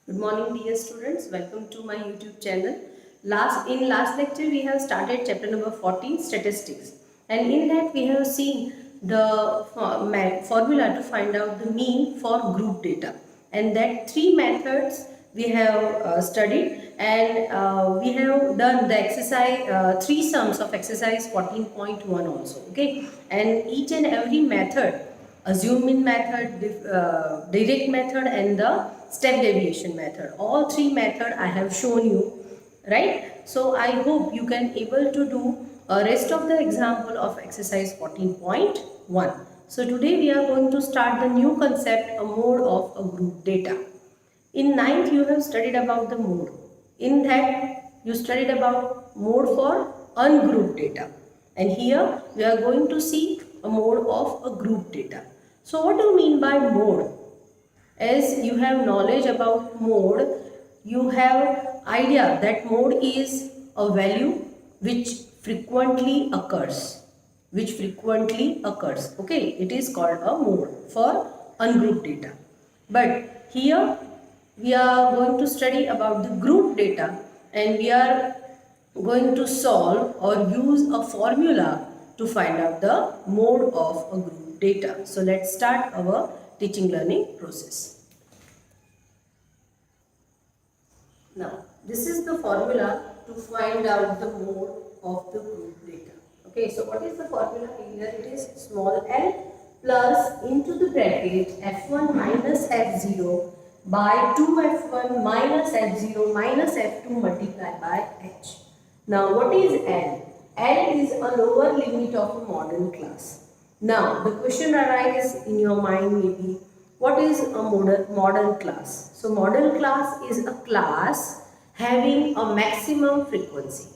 Good morning dear students, welcome to my YouTube channel. Last lecture we have started chapter number 14 statistics, and in that we have seen the formula to find out the mean for group data, and that three methods we have studied, and we have done the exercise three sums of exercise 14.1 also, okay, and each and every method, zoom in method, direct method and the step deviation method, all three method I have shown you, right? So I hope you can able to do rest of the example of exercise 14.1. So today we are going to start the new concept, a mode of a group data. In ninth you have studied about the mode. In that you studied about mode for ungrouped data, and here we are going to see a mode of a group data. So what do you mean by mode? As you have knowledge about mode, you have idea that mode is a value which frequently occurs. Okay, it is called a mode for ungrouped data. But here we are going to study about the group data, and we are going to solve or use a formula to find out the mode of a group data. So let's start our teaching learning process. Now this is the formula to find out the mode of the group data. Okay, so what is the formula here? It is small l plus into the bracket f1 minus f0 by 2f1 minus f0 minus f2 multiplied by h. Now what is L? L is a lower limit of a model class. Now the question arises in your mind maybe, what is a model class? So model class is a class having a maximum frequency.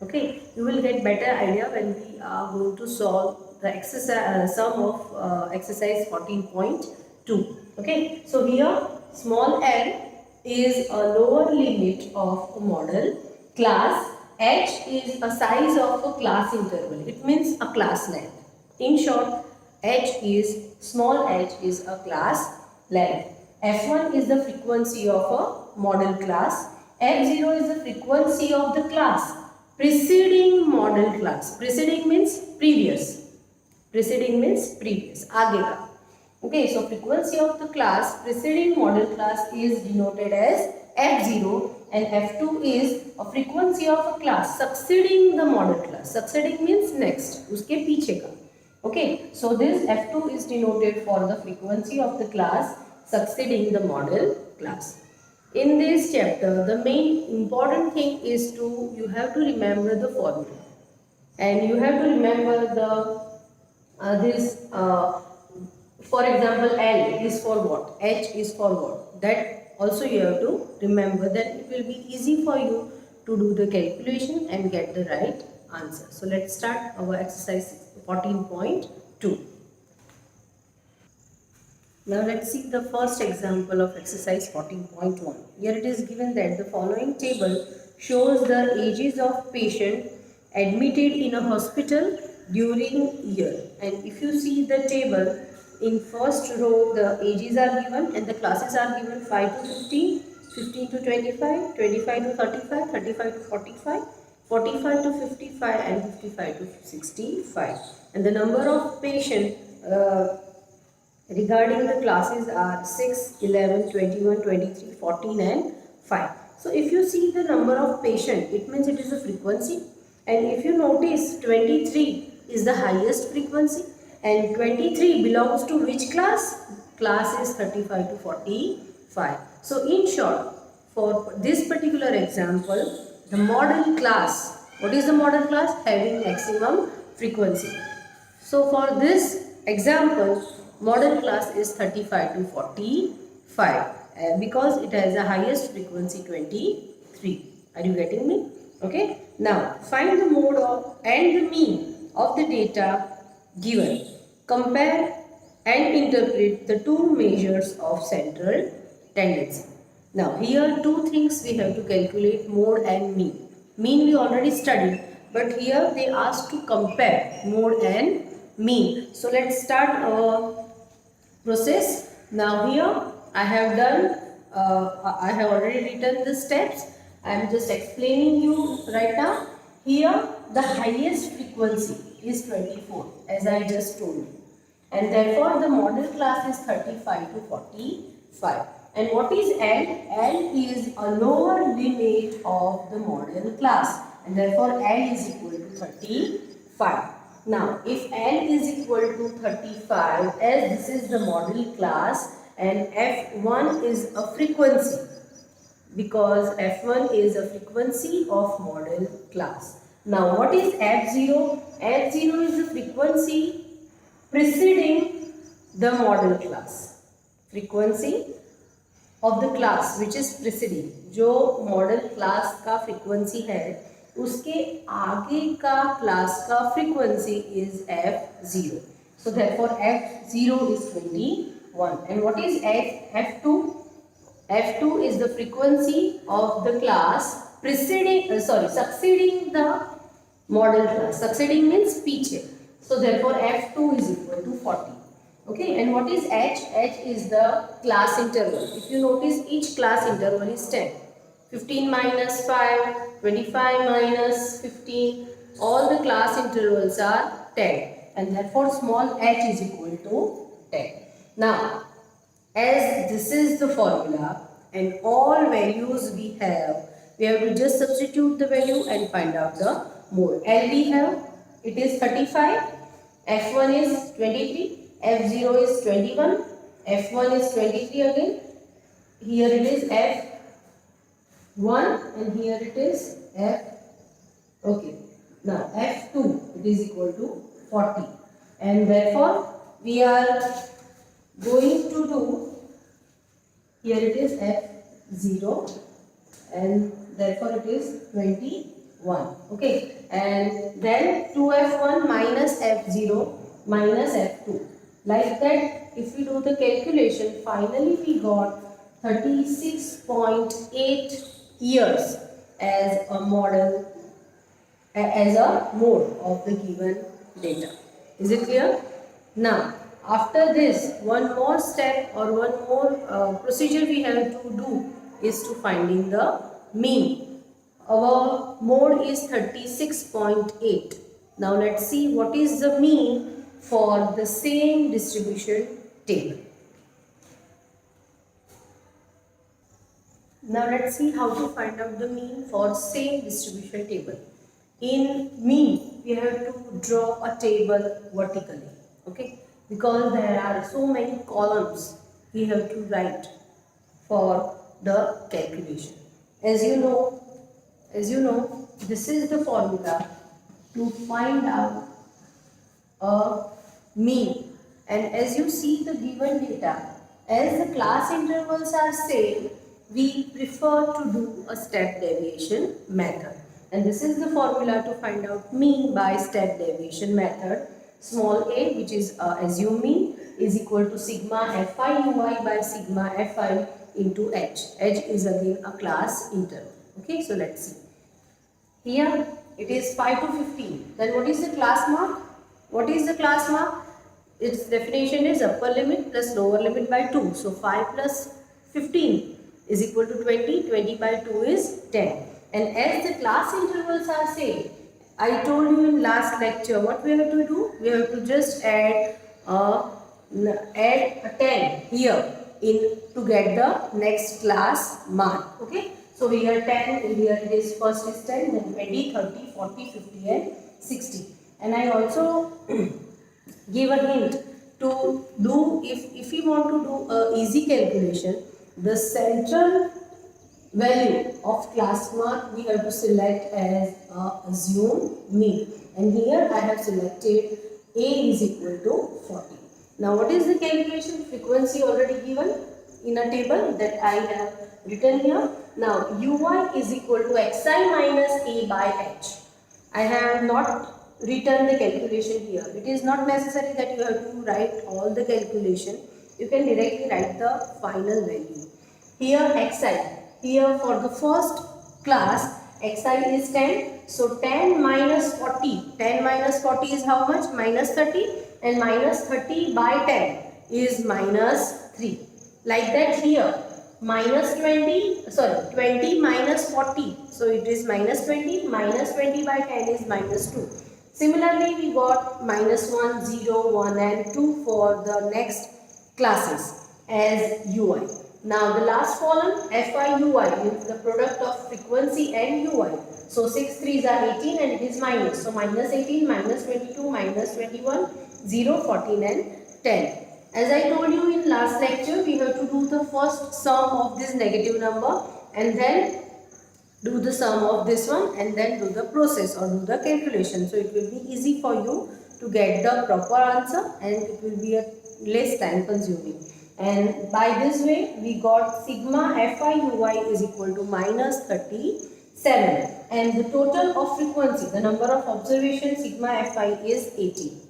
Okay, you will get better idea when we are going to solve the exercise sum of exercise 14.2. Okay, so here small l is a lower limit of a model class. H is a size of a class interval. It means a class length. In short, small h is a class length. F1 is the frequency of a model class. F0 is the frequency of the class preceding model class. Preceding means previous. आगे का. Okay, so frequency of the class preceding model class is denoted as F0, and F2 is a frequency of a class succeeding the model class. Succeeding means next, उसके पीछे का. Okay, so this F2 is denoted for the frequency of the class succeeding the model class. In this chapter, the main important thing is you have to remember the formula, and you have to remember the for example, L is for what, H is for what. That also you have to remember, that it will be easy for you to do the calculation and get the right answer. So let's start our exercise 14.2. Now let's see the first example of exercise 14.1. Here it is given that the following table shows the ages of patient admitted in a hospital during year. And if you see the table, in first row the ages are given and the classes are given 5 to 15, 15 to 25, 25 to 35, 35 to 45, 45 to 55 and 55 to 65. And the number of patients regarding the classes are 6, 11, 21, 23, 14 and 5. So if you see the number of patients, it means it is a frequency. And if you notice, 23 is the highest frequency, and 23 belongs to which class? Class is 35 to 45. So in short, for this particular example, the model class, what is the model class? Having maximum frequency. So for this example, model class is 35 to 45 because it has the highest frequency 23. Are you getting me? Okay. Now find the mode of and the mean of the data given. Compare and interpret the two measures of central tendency. Now here two things we have to calculate, mode and mean. Mean we already studied, but here they ask to compare mode and mean. So let's start our process. Now here I have done I have already written the steps. I am just explaining you right now. Here the highest frequency is 24 as I just told you, and therefore the model class is 35 to 45. And what is L? L is a lower limit of the model class, and therefore L is equal to 35. Now if L is equal to 35, as this is the model class and F1 is a frequency, because F1 is a frequency of model class. Now what is F0? F0 is the frequency preceding the model class. Frequency of the class which is preceding, जो model class का frequency है उसके आगे का class का frequency is F0. So therefore F0 is 21. And what is F2? F2 is the frequency of the class succeeding the model class. Succeeding means पीछे. So therefore F2 is equal to 40. Okay, and what is H? H is the class interval. If you notice, each class interval is 10. 15 minus 5, 25 minus 15, all the class intervals are 10. And therefore small h is equal to 10. Now, as this is the formula and all values we have to just substitute the value and find out the mode. L we have, it is 35, F1 is 23, F0 is 21, F1 is 23 again, here it is F1 and here it is F, okay. Now F2, it is equal to 40, and therefore we are going to do, here it is F0 and therefore it is 21, okay, and then 2F1 minus F0 minus F2. Like that, if we do the calculation, finally we got 36.8 years as a model, as a mode of the given data. Is it clear? Now, after this, one more step or one more procedure we have to do is to finding the mean. Our mode is 36.8. Now let's see what is the mean for the same distribution table. Now let's see how to find out the mean for same distribution table. In mean, we have to draw a table vertically, okay? Because there are so many columns we have to write for the calculation. As you know, this is the formula to find out a mean. And as you see the given data, as the class intervals are same, we prefer to do a step deviation method. And this is the formula to find out mean by step deviation method. Small a, which is assume mean, is equal to sigma fi ui by sigma fi into h. H is again a class interval. Okay, so let's see. Here it is 5 to 15. Then what is the class mark? What is the class mark? Its definition is upper limit plus lower limit by 2. So 5 plus 15 is equal to 20. 20 by 2 is 10. And as the class intervals are same, I told you in last lecture what we have to do. We have to just add a 10 here to get the next class mark. Okay. So here 10, here it is first is 10, then 20, 30, 40, 50 and 60. And I also give a hint to do, if you want to do a easy calculation, the central value of class mark we have to select as assume mean. And here I have selected A is equal to 40. Now what is the calculation? Frequency already given in a table that I have written here. Now ui is equal to xi minus A by h. I have not written the calculation here. It is not necessary that you have to write all the calculation. You can directly write the final value. Here xi, here for the first class xi is 10. So 10 minus 40. 10 minus 40 is how much? Minus 30. And minus 30 by 10 is minus 3. Like that here. minus 20, sorry, 20 minus 40. So it is minus 20, minus 20 by 10 is minus 2. Similarly, we got minus 1, 0, 1 and 2 for the next classes as ui. Now the last column fi ui means the product of frequency and ui. So 6 3s are 18 and it is minus. So minus 18, minus 22, minus 21, 0, 14 and 10. As I told you in last lecture, we have to do the first sum of this negative number and then do the sum of this one and then do the process or do the calculation. So it will be easy for you to get the proper answer and it will be a less time consuming. And by this way we got sigma fi ui is equal to minus 37 and the total of frequency, the number of observations sigma fi is 80.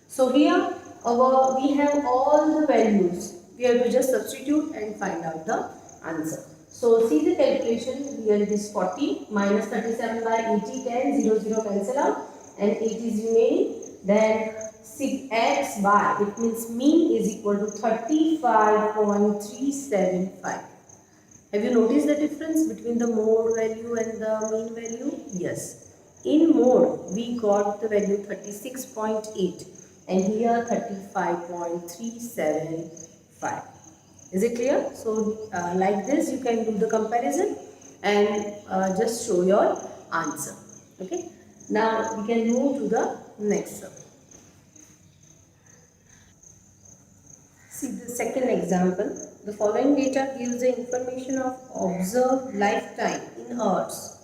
So here we have all the values. We have to just substitute and find out the answer. So see the calculation. Here it is 40 minus 37 by 80, 10, 0, 0 cancel out and 8 is remaining. Then sig x by, it means mean is equal to 35.375. Have you noticed the difference between the mode value and the mean value? Yes. In mode, we got the value 36.8 and here 35.375. Is it clear? So like this you can do the comparison and just show your answer. Okay. Now we can move to the next sum. See the second example. The following data gives the information of observed lifetime in hours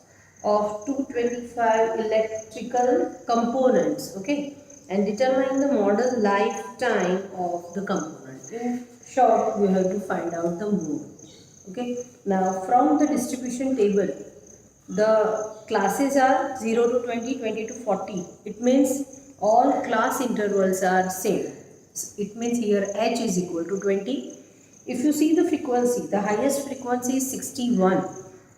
of 225 electrical components. Okay. And determine the model lifetime of the component. In short, we have to find out the mode. Okay. Now from the distribution table, the classes are 0 to 20, 20 to 40. It means all class intervals are same. It means here h is equal to 20. If you see the frequency, the highest frequency is 61.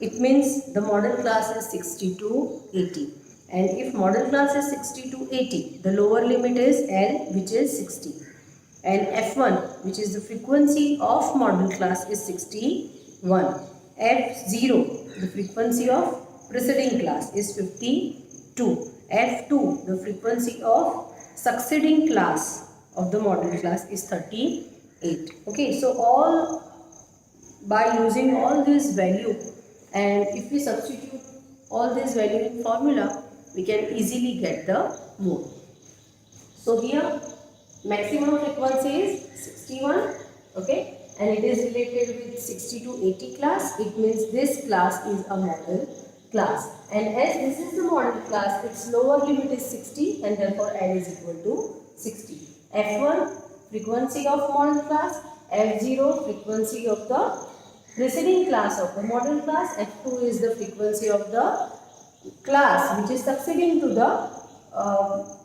It means the model class is 60 to 80. And if model class is 60 to 80, the lower limit is L, which is 60. And F1, which is the frequency of model class, is 61. F0, the frequency of preceding class, is 52. F2, the frequency of succeeding class of the model class, is 38. Okay, so all by using all this value and if we substitute all this value in formula, we can easily get the mode. So here maximum frequency is 61, okay, and it is related with 60 to 80 class. It means this class is a model class, and as this is the model class, its lower limit is 60 and therefore L is equal to 60. F1 frequency of model class, F0 frequency of the preceding class of the model class, F2 is the frequency of the class which is succeeding to the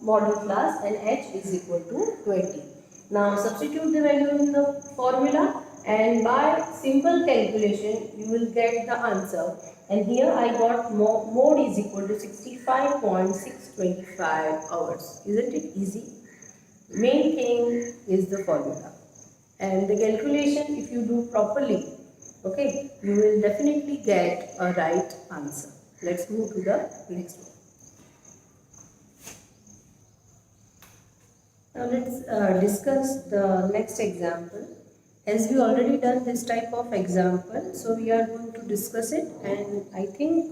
model class, and H is equal to 20. Now substitute the value in the formula and by simple calculation you will get the answer, and here I got mode is equal to 65.625 hours. Isn't it easy? Main thing is the formula and the calculation. If you do properly, okay, you will definitely get a right answer. Let's move to the next one. Now let's discuss the next example. As we already done this type of example, so we are going to discuss it, and I think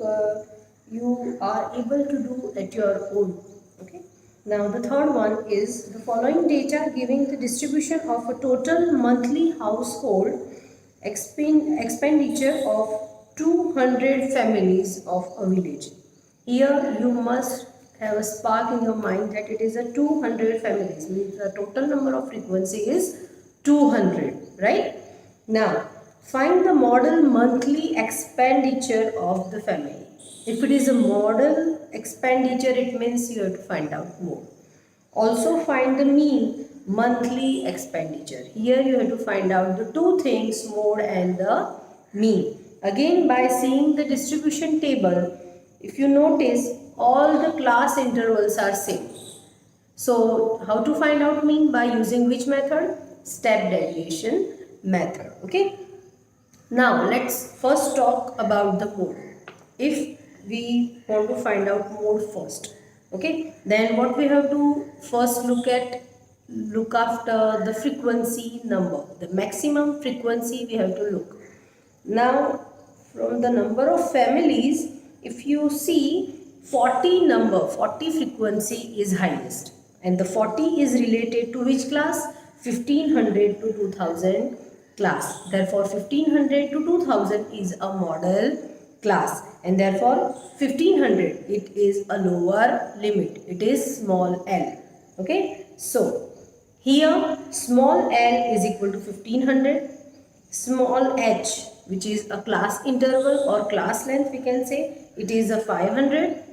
you are able to do at your own. Okay. Now the third one is the following data giving the distribution of a total monthly household expenditure of 200 families of a village. Here you must have a spark in your mind that it is a 200 families, means the total number of frequency is 200, right? Now find the model monthly expenditure of the family. If it is a model expenditure, it means you have to find out more. Also find the mean monthly expenditure. Here you have to find out the two things, mode and the mean. Again, by seeing the distribution table, if you notice all the class intervals are same. So how to find out mean? By using which method? Step deviation method. Okay. Now let's first talk about the mode. If we want to find out mode first, okay, then what we have to first look after the frequency number, the maximum frequency we have to look. Now from the number of families, if you see 40 frequency is highest, and the 40 is related to which class? 1500 to 2000 class. Therefore 1500 to 2000 is a model class, and therefore 1500, it is a lower limit, it is small l. Okay, so here small l is equal to 1500, small h, which is a class interval or class length, we can say it is a 500,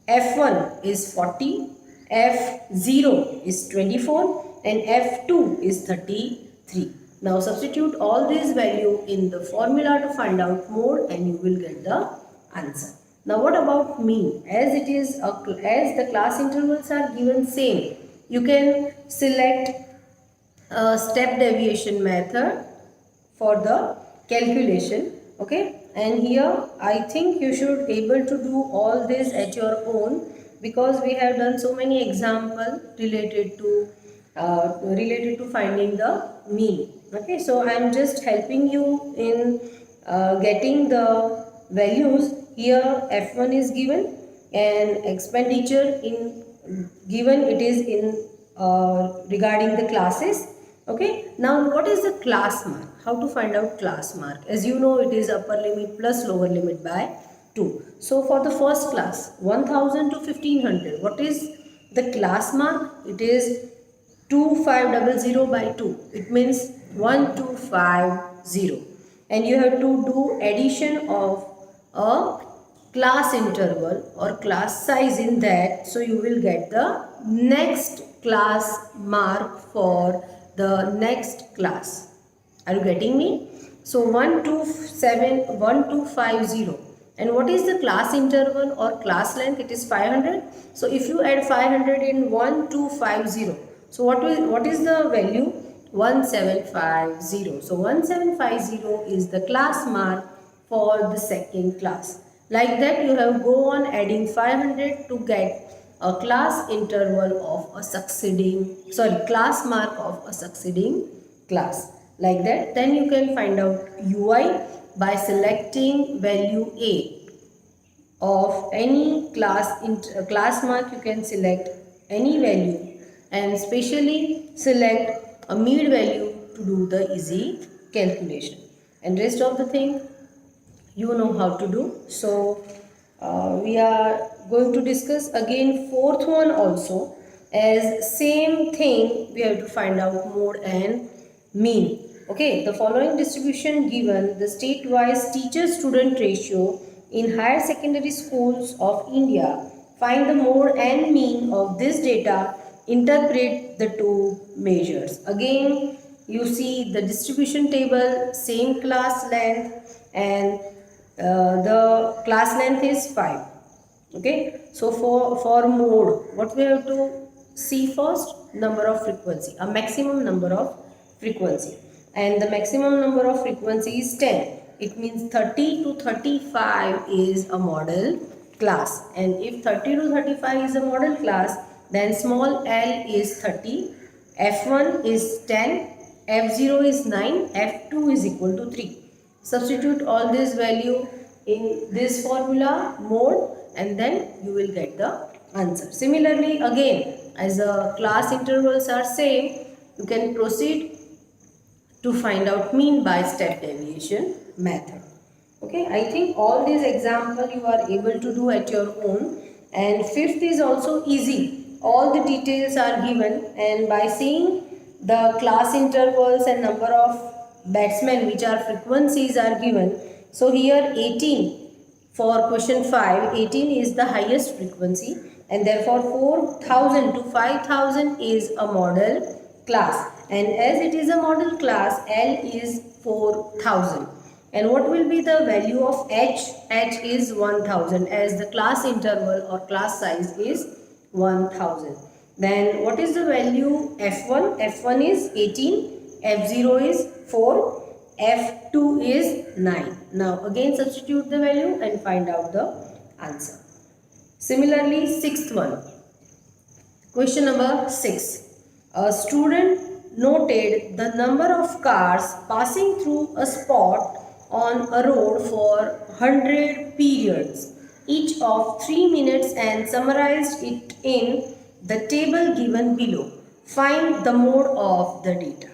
f1 is 40, f0 is 24, and f2 is 33. Now substitute all these value in the formula to find out mode, and you will get the answer. Now what about mean? As it is as the class intervals are given same, you can select a step deviation method for the calculation. Okay, and here I think you should able to do all this at your own, because we have done so many examples related to finding the mean. Okay, so I am just helping you in getting the values. Here f1 is given, and expenditure in given, it is in regarding the classes. Okay, now what is the class mark? How to find out class mark? As you know, it is upper limit plus lower limit by 2. So for the first class 1000 to 1500, what is the class mark? It is 2500 by 2. It means 1250, and you have to do addition of a class interval or class size in that, so you will get the next class mark for the next class. Are you getting me? So 1250, and what is the class interval or class length? It is 500. So if you add 500 in 1250, so what is the value? 1750. So 1750 is the class mark for the second class. Like that, you have go on adding 500 to get a class interval of a succeeding, class mark of a succeeding class. Like that, then you can find out UI by selecting value A of any class mark. You can select any value, and specially select a mid value to do the easy calculation, and rest of the thing you know how to do. So we are going to discuss again fourth one also, as same thing we have to find out mode and mean. Okay, the following distribution given the state-wise teacher-student ratio in higher secondary schools of India. Find the mode and mean of this data. Interpret the two measures. Again, you see the distribution table, same class length, and the class length is 5. Okay, so for mode, what we have to see first? Number of frequency, a maximum number of frequency, and the maximum number of frequency is 10. It means 30 to 35 is a model class, and if 30 to 35 is a model class, then small l is 30, f1 is 10, f0 is 9, f2 is equal to 3. Substitute all this value in this formula mode, and then you will get the answer. Similarly, again, as the class intervals are same, you can proceed to find out mean by step deviation method. Okay, I think all these examples you are able to do at your own, and fifth is also easy. All the details are given, and by seeing the class intervals and number of batsmen, which are frequencies, are given. So here 18 for question 5, 18 is the highest frequency, and therefore 4000 to 5000 is a model class, and as it is a model class, L is 4000. And what will be the value of H? H is 1000, as the class interval or class size is 1000. Then what is the value F1? F1 is 18, F0 is 4, F2 is 9. Now again substitute the value and find out the answer. Similarly, sixth one. Question number 6. A student noted the number of cars passing through a spot on a road for 100 periods, each of 3 minutes, and summarized it in the table given below. Find the mode of the data.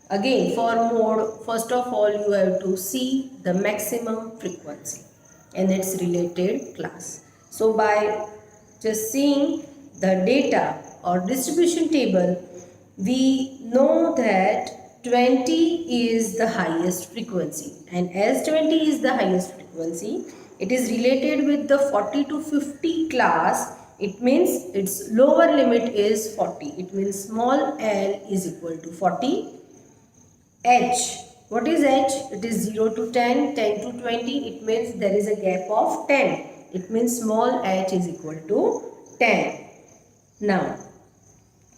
Again, for mode, first of all, you have to see the maximum frequency and its related class. So, by just seeing the data or distribution table, we know that 20 is the highest frequency, and as 20 is the highest frequency, it is related with the 40 to 50 class. It means its lower limit is 40. It means small l is equal to 40. H. What is H? It is 0 to 10, 10 to 20. It means there is a gap of 10. It means small h is equal to 10. Now,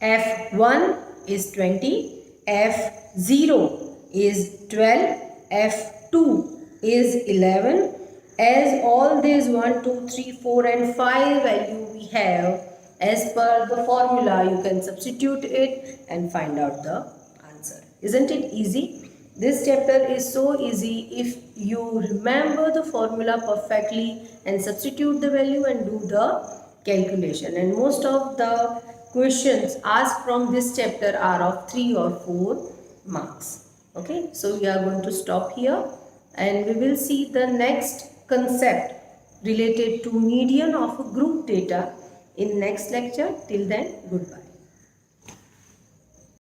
F1 is 20, F0 is 12, F2 is 11. As all these 1, 2, 3, 4 and 5 value we have, as per the formula, you can substitute it and find out the answer. Isn't it easy? This chapter is so easy if you remember the formula perfectly and substitute the value and do the calculation. And most of the questions asked from this chapter are of 3 or 4 marks. Okay, so we are going to stop here and we will see the next concept related to median of a group data in next lecture. Till then, goodbye.